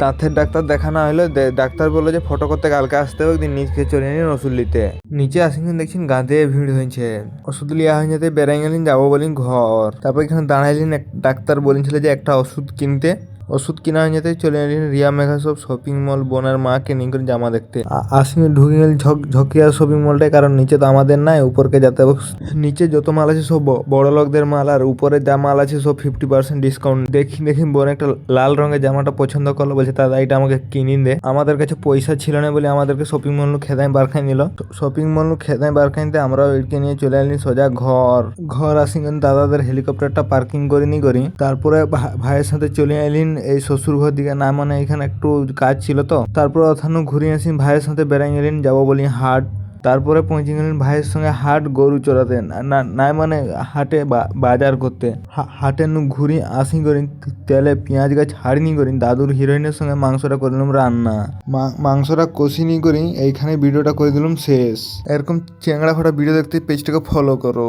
দাঁতের ডাক্তার দেখানো হলো, ডাক্তার বললো যে ফটো করতে কালকে আসতে হবে, একদিন নিচে চলে নিন ওষুধ নিতে। নিচে আসেন দেখছেন গাঁদে ভিড় হয়েছে, ওষুধ লিয়া হয়ে যেতে বেড়াই গেলেন, যাবো বলিন ঘর। তারপর এখানে দাঁড়াইলেন, ডাক্তার বলেছিল যে একটা ওষুধ কিনতে। ওষুধ কিনা হয়ে যেতে চলে এলেন রিয়া মেঘা সব শপিং মল, বোনের মাকে নিয়ে করে জামা দেখতে। আসিনে ঢুকে গেলেন ঝকিয়া শপিং মলটায়, কারণ নিচে তো আমাদের নাই, উপরকে যেতে হবে। নিচে যত মাল আছে সব বড় লোকদের মাল, আর উপরে যা মাল আছে সব 50% ডিসকাউন্ট। দেখি বোন একটা লাল রঙের জামাটা পছন্দ করলো, বলছে দাদা এটা আমাকে কিনিন দে। আমাদের কাছে পয়সা ছিল না বলে আমাদেরকে শপিং মল খেদাই বার খাই নিল। শপিং মল খেদাই বার খাইতে আমরাও এদিকে নিয়ে চলে এলি সোজা ঘর আসি দাদাদের হেলিকপ্টারটা পার্কিং করিনি করি। তারপরে ভাইয়ের সাথে চলে এলিন এই শ্বশুর ঘর দিকে, না মানে এখানে একটু কাজ ছিল তো। তারপর ওখানে ঘুরে আসি, ভাইয়ের সাথে বেড়াই গেলেন, যাবো বলি হাট। তারপরে পৌঁছে গেলেন ভাইয়ের সঙ্গে হাট গরু চড়াতে, না মানে হাটে বাজার করতে। হাটে নু ঘুরি আসি করি, তেলে পেঁয়াজ গাছ ছাড়িনি করি, দাদুর হিরোইনের সঙ্গে মাংসটা করলাম রান্না। মাংসটা কষিনি করি, এইখানে ভিডিওটা করে দিলাম শেষ। এরকম চেংড়া ফাটা ভিডিও দেখতে পেজটাকে ফলো করো।